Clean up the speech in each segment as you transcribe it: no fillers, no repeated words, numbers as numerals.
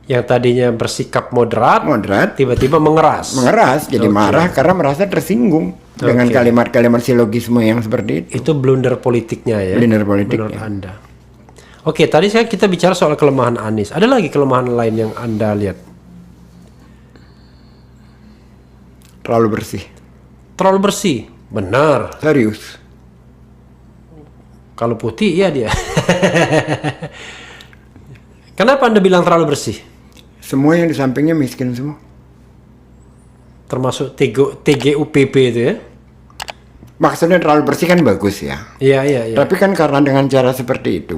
Yang tadinya bersikap moderat, moderat, tiba-tiba mengeras. jadi marah karena merasa tersinggung dengan kalimat-kalimat silogisme yang seperti itu. Itu blunder politiknya ya. Blunder politiknya. Menurut Anda. Oke, tadi kita bicara soal kelemahan Anies. Ada lagi kelemahan lain yang Anda lihat? Terlalu bersih. Terlalu bersih. Benar. Serius. Kalau putih, iya dia. Kenapa Anda bilang terlalu bersih? Semua yang di sampingnya miskin semua. Termasuk TGUPP itu ya? Maksudnya terlalu bersih kan bagus ya. Iya. Tapi kan karena dengan cara seperti itu,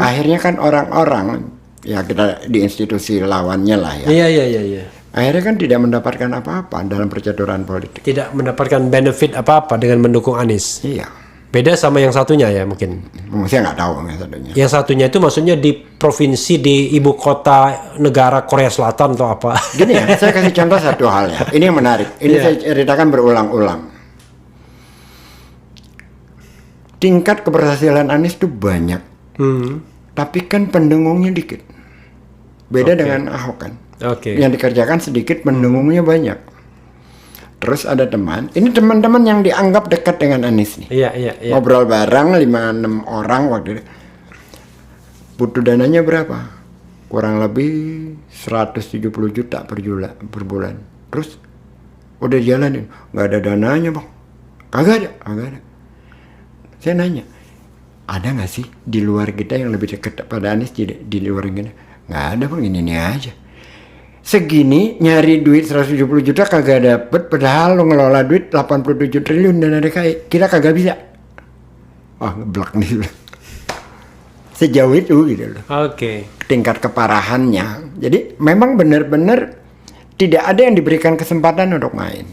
akhirnya kan orang-orang, ya kita di institusi lawannya lah ya. Iya. Akhirnya kan tidak mendapatkan apa-apa dalam percaturan politik. Tidak mendapatkan benefit apa-apa dengan mendukung Anies. Iya. Beda sama yang satunya ya mungkin. Saya nggak tahu yang satunya. Yang satunya itu maksudnya di provinsi di ibu kota negara Korea Selatan atau apa? Gini ya, saya kasih contoh satu hal ya. Ini yang menarik. Ini saya ceritakan berulang-ulang. Tingkat keberhasilan Anies itu banyak. Tapi kan pendukungnya dikit. Beda dengan Ahok kan. Yang dikerjakan sedikit, pendukungnya banyak. Terus ada ini teman-teman yang dianggap dekat dengan Anies nih. Iya. Ngobrol bareng 5-6 orang waktu itu. Butuh dananya berapa? Kurang lebih 170 juta per bulan. Terus udah jalanin, nggak ada dananya bang. Kagak ada. Saya nanya, ada nggak sih di luar kita yang lebih dekat pada Anies di luar kita? Nggak ada bang, ini aja. Segini nyari duit 170 juta kagak dapet, padahal lo ngelola duit 87 triliun dana DKI, kita kagak bisa. Ngeblok nih. Sejauh itu gitu loh. Tingkat keparahannya. Jadi memang benar-benar tidak ada yang diberikan kesempatan untuk main.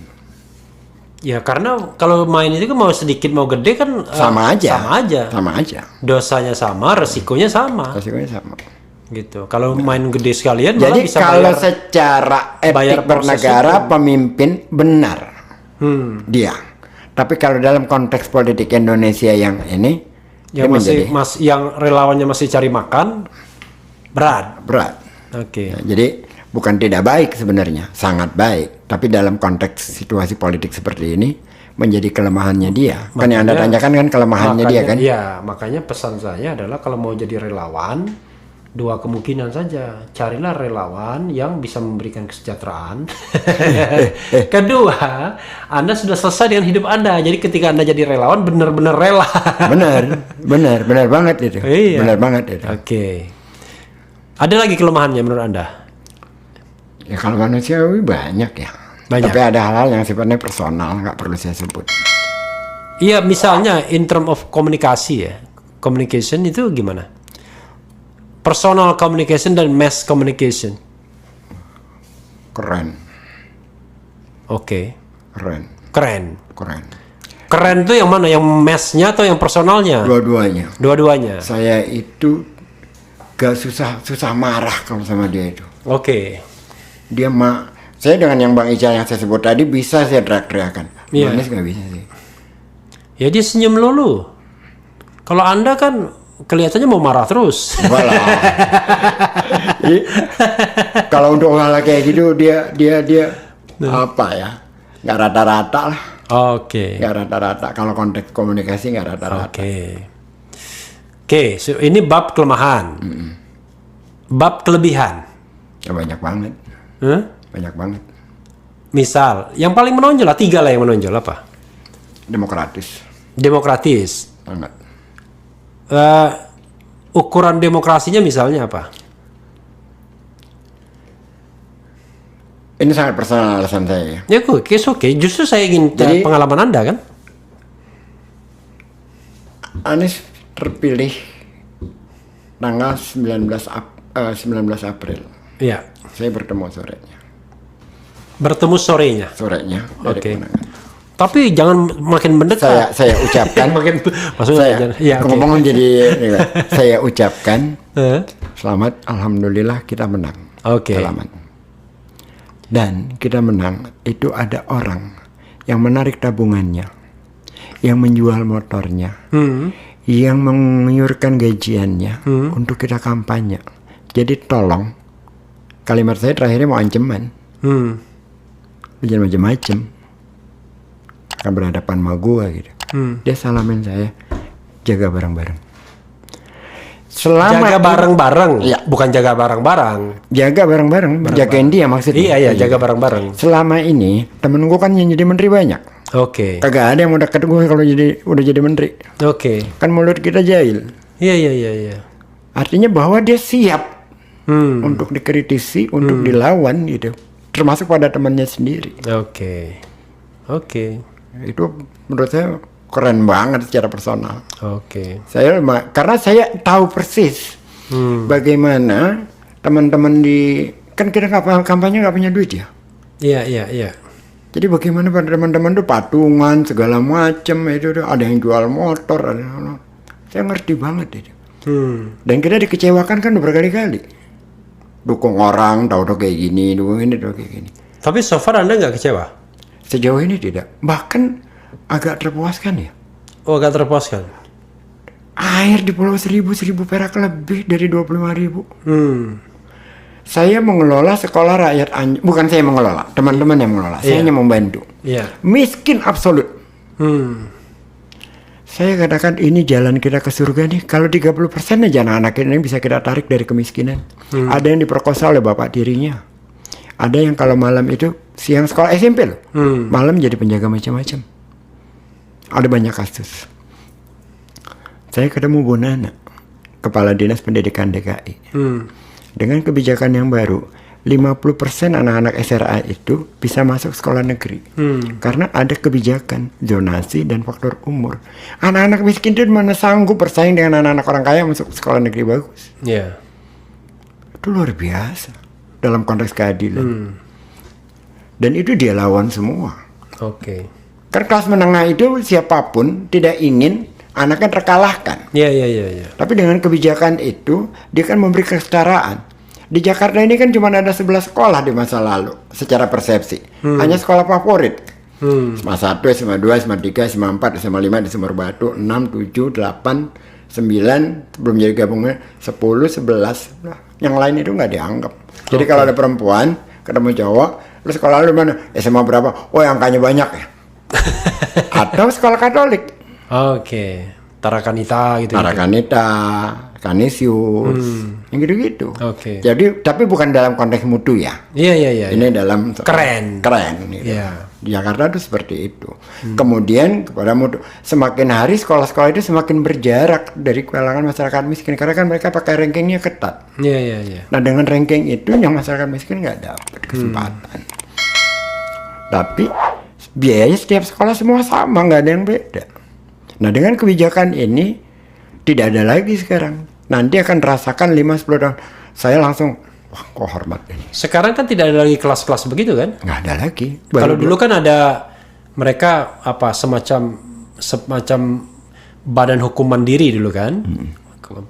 Ya karena kalau main itu kan mau sedikit mau gede kan sama aja. Dosanya sama, resikonya sama. Gitu. Kalau main gede sekalian malah jadi bisa kalau secara etik bernegara pemimpin benar dia. Tapi kalau dalam konteks politik Indonesia yang ini yang yang relawannya masih cari makan berat. Jadi bukan tidak baik sebenarnya, sangat baik. Tapi dalam konteks situasi politik seperti ini menjadi kelemahannya dia. Kan yang Anda tanyakan kan kelemahannya dia kan? Iya, makanya pesan saya adalah kalau mau jadi relawan, dua kemungkinan saja. Carilah relawan yang bisa memberikan kesejahteraan. Kedua, Anda sudah selesai dengan hidup Anda. Jadi ketika Anda jadi relawan, benar-benar rela. benar banget itu. Iya. Benar banget itu. Ada lagi kelemahannya menurut Anda? Ya kalau manusiawi banyak ya. Tapi ada hal-hal yang sifatnya personal, nggak perlu saya sebut. Iya, misalnya in term of komunikasi ya. Communication itu gimana? Personal communication dan mass communication. Keren. Keren tuh yang mana? Yang massnya atau yang personalnya? Dua-duanya. Saya itu gak susah marah kalau sama dia itu. Dia saya dengan yang Bang Ica yang saya sebut tadi bisa saya teriak-teriakan. Anies gak bisa sih. Ya dia senyum lulu. Kalau Anda kan kelihatannya mau marah terus. Kalau untuk hal kayak gitu dia apa ya? Nggak rata-rata lah. Nggak rata-rata. Kalau konteks komunikasi nggak rata-rata. So ini bab kelemahan. Bab kelebihan. Ya banyak banget. Banyak banget. Misal, yang paling menonjol lah, 3 lah yang menonjol apa? Demokratis. Banget. Ukuran demokrasinya misalnya apa? Ini sangat personal alasan saya. Ya oke. Justru saya ingin pengalaman Anda kan. Anies terpilih tanggal 19 April. Iya. Saya bertemu sorenya. Sorenya. Tapi jangan makin mendekat. Saya ucapkan. Ngomong jadi saya ucapkan selamat, alhamdulillah kita menang. Selamat. Dan kita menang itu ada orang yang menarik tabungannya, yang menjual motornya, yang mengiurkan gajiannya untuk kita kampanye. Jadi tolong Kalimat saya terakhirnya mau ancaman. Jangan macam-macam. Kan berhadapan sama gua gitu. Dia salamin saya, jaga bareng-bareng. Jaga bareng-bareng, Iya. bukan jaga bareng-bareng. Jaga bareng-bareng, jagain dia maksudnya. Iya, jaga bareng-bareng. Selama ini temen gua kan yang jadi menteri banyak. Oke. Kagak ada yang mau deket gue kalau udah jadi menteri. Oke. Kan mulut kita jahil. Iya. Artinya bahwa dia siap untuk dikritisi, untuk dilawan gitu. Termasuk pada temannya sendiri. Oke. Itu menurut saya keren banget secara personal. Oke. Karena saya tahu persis bagaimana teman-teman kan kita kampanye nggak punya duit ya. Iya. Jadi bagaimana pada teman-teman tuh patungan segala macam itu ada yang jual motor, saya ngerti banget itu. Dan kita dikecewakan kan berkali-kali. Dukung orang, tahu kayak gini, dukung ini, tahu kayak gini. Tapi so far Anda nggak kecewa? Sejauh ini tidak. Bahkan agak terpuaskan ya. Oh, agak terpuaskan. Air di Pulau Seribu perak lebih dari 25.000. Saya mengelola sekolah rakyat bukan saya mengelola, teman-teman yang mengelola. Saya hanya membantu. Miskin absolut. Saya katakan ini jalan kita ke surga nih. Kalau 30% aja anak-anak ini bisa kita tarik dari kemiskinan. Ada yang diperkosa oleh bapak tirinya. Ada yang kalau malam itu siang sekolah SMP loh. Malam jadi penjaga macam-macam. Ada banyak kasus. Saya ketemu Bu Nana, Kepala Dinas Pendidikan DKI. Dengan kebijakan yang baru, 50% anak-anak SRA itu bisa masuk sekolah negeri. Karena ada kebijakan zonasi dan faktor umur. Anak-anak miskin itu mana sanggup bersaing dengan anak-anak orang kaya masuk sekolah negeri bagus. Itu luar biasa dalam konteks keadilan. Dan itu dia lawan semua. Karena kelas menengah itu siapapun tidak ingin anaknya terkalahkan. Iya. Tapi dengan kebijakan itu dia kan memberi kesetaraan. Di Jakarta ini kan cuma ada 11 sekolah di masa lalu secara persepsi. Hanya sekolah favorit. SMA 1, SMA 2, SMA 3, SMA 4, SMA 5 di Sumber Batu, 6, 7, 8, 9 belum jadi gabungnya 10, 11. Nah, yang lain itu nggak dianggap. Jadi kalau ada perempuan ketemu cowok, lu sekolah lu mana? SMA berapa? Oh, yang angkanya banyak ya. Atau sekolah Katolik. Tarakanita gitu. Tarakanita, Kanisius, yang gitu-gitu. Jadi tapi bukan dalam konteks mutu ya. Iya. Ini dalam keren. Gitu. Di Jakarta itu seperti itu. Kemudian kepada mutu, semakin hari sekolah-sekolah itu semakin berjarak dari kalangan masyarakat miskin karena kan mereka pakai rankingnya ketat. Iya. Nah dengan ranking itu yang masyarakat miskin nggak dapat kesempatan. Tapi biayanya setiap sekolah semua sama, nggak ada yang beda. Nah dengan kebijakan ini tidak ada lagi sekarang. Nanti akan rasakan 5-10 tahun. Saya langsung, wah kok hormat ini. Sekarang kan tidak ada lagi kelas-kelas begitu kan? Nggak ada lagi. Kalau dulu kan ada mereka semacam badan hukum mandiri dulu kan?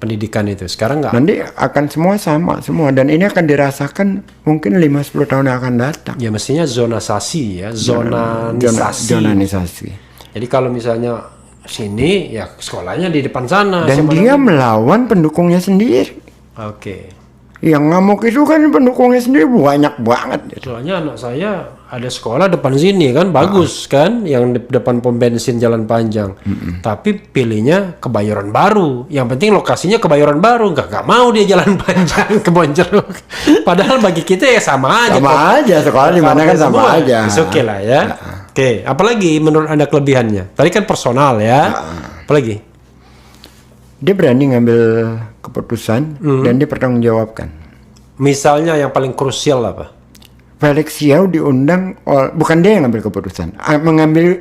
Pendidikan itu. Sekarang nggak. Nanti akan semua sama semua. Dan ini akan dirasakan mungkin 5-10 tahun yang akan datang. Ya mestinya zonasasi ya. Zonanisasi. Jadi kalau misalnya sini ya sekolahnya di depan sana. Dan dia melawan pendukungnya sendiri. Yang ngamuk itu kan pendukungnya sendiri banyak banget. Soalnya anak saya ada sekolah depan sini kan bagus kan, yang depan pom bensin Jalan Panjang. Tapi pilihnya Kebayoran Baru. Yang penting lokasinya Kebayoran Baru, nggak mau dia Jalan Panjang Kebonjeruk. Padahal bagi kita ya sama aja. Sama aja sekolah di mana kan sama aja. Oke lah ya. Apalagi menurut Anda kelebihannya? Tadi kan personal ya. Apalagi? Dia berani ngambil keputusan dan dia bertanggungjawabkan. Misalnya yang paling krusial apa? Felix Xiao diundang, bukan dia yang ngambil keputusan,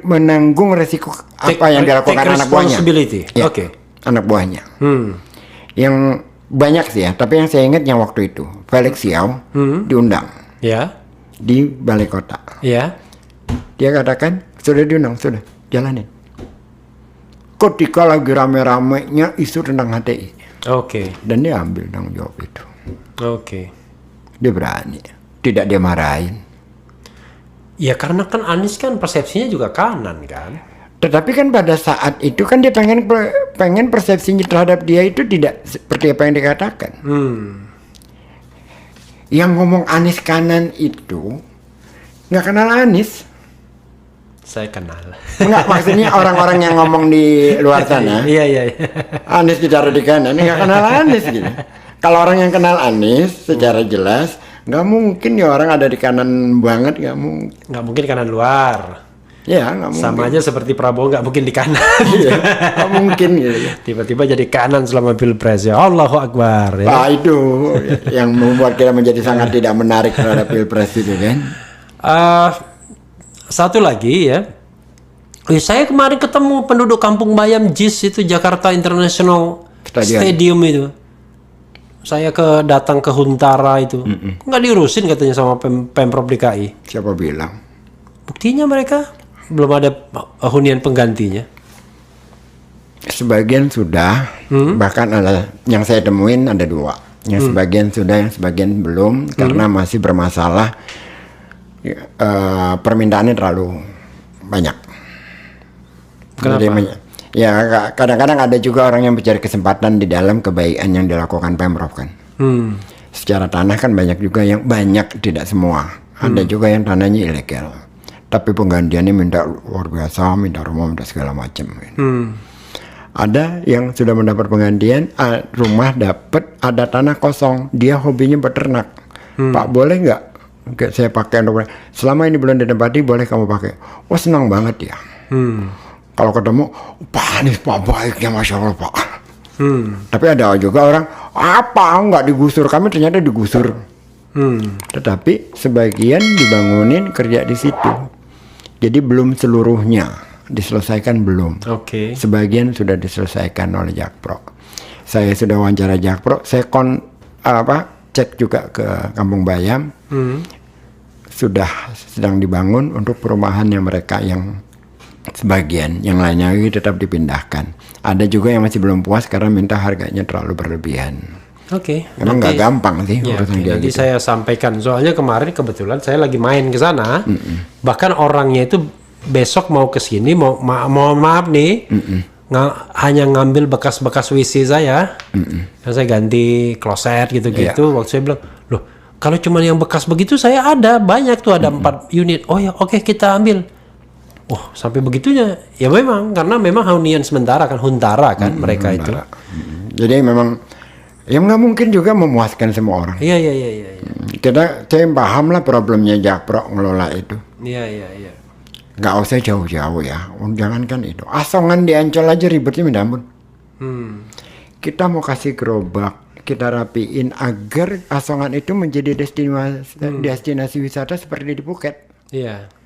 menanggung resiko apa yang dilakukan anak buahnya. Ya, anak buahnya. Yang banyak sih ya, tapi yang saya ingat yang waktu itu Felix Xiao diundang di balai kota. Dia katakan sudah diundang, sudah jalanin. Ketika lagi rame-ramenya isu tentang HTI. Dan dia ambil tanggung jawab itu. Dia berani. Tidak dia marahin. Ya karena kan Anies kan persepsinya juga kanan kan. Tetapi kan pada saat itu kan dia pengen persepsinya terhadap dia itu tidak seperti apa yang dikatakan. Yang ngomong Anies kanan itu nggak kenal Anies. Saya kenal. Enggak, maksudnya orang-orang yang ngomong di luar sana. Iya, iya. Anies ditaruh di kanan, nggak kenal Anies gitu. Kalau orang yang kenal Anies secara jelas, nggak mungkin ya orang ada di kanan banget, nggak mungkin. Nggak mungkin kanan luar. Ya, nggak mungkin. Sama aja seperti Prabowo nggak mungkin di kanan. Iya, nggak mungkin gitu. Tiba-tiba jadi kanan selama Pilpres ya. Allahu Akbar. Ya. Nah, itu yang membuat kita menjadi sangat tidak menarik terhadap Pilpres itu kan. Satu lagi ya. Saya kemarin ketemu penduduk Kampung Bayam JIS itu Jakarta International Stadium itu. Saya datang ke Huntara itu. Nggak diurusin katanya sama Pemprov DKI. Siapa bilang? Buktinya mereka belum ada hunian penggantinya. Sebagian sudah, bahkan ada yang saya temuin ada 2. Yang sebagian sudah, yang sebagian belum, karena masih bermasalah. Permintaannya terlalu banyak. Kenapa? Ya kadang-kadang ada juga orang yang mencari kesempatan di dalam kebaikan yang dilakukan Pemprov kan. Secara tanah kan banyak juga yang banyak, tidak semua. Ada juga yang tanahnya ilegal. Tapi penggantiannya minta luar biasa, minta rumah, minta segala macam. Ada yang sudah mendapat penggantian, rumah dapat, ada tanah kosong, dia hobinya beternak. Pak, boleh nggak saya pakai untuk selama ini belum ditempati, boleh kamu pakai? Wah, senang banget ya. Kalau ketemu, Pak Anies Pak baiknya, Masya Allah Pak. Tapi ada juga orang, apa nggak digusur, kami ternyata digusur. Tetapi sebagian dibangunin kerja di situ. Jadi belum seluruhnya diselesaikan, belum. Oke. Sebagian sudah diselesaikan oleh Jakpro. Saya sudah wawancara Jakpro, saya cek juga ke Kampung Bayam. Sudah sedang dibangun untuk perumahannya mereka yang sebagian, yang lainnya tetap dipindahkan. Ada juga yang masih belum puas karena minta harganya terlalu berlebihan. Oke. Memang nggak gampang sih urusan dia nanti gitu. saya sampaikan. Soalnya kemarin kebetulan saya lagi main ke sana. Bahkan orangnya itu besok mau ke sini, mohon maaf nih, hanya ngambil bekas-bekas WC saya. Saya ganti kloset gitu-gitu. Waktu saya bilang, loh, kalau cuma yang bekas begitu saya ada banyak tuh, ada 4 unit. Oh ya, oke, kita ambil. Oh, sampai begitunya. Ya memang, karena memang hunian sementara kan, Huntara kan mereka itu. Jadi memang ya nggak mungkin juga memuaskan semua orang. Iya. Saya paham lah problemnya Jakpro ngelola itu. Iya. Nggak usah jauh-jauh ya. Jangankan itu. Asongan di Ancol aja ribetnya minta ampun. Kita mau kasih gerobak, kita rapiin agar Asongan itu menjadi destinasi wisata seperti di Phuket. Iya.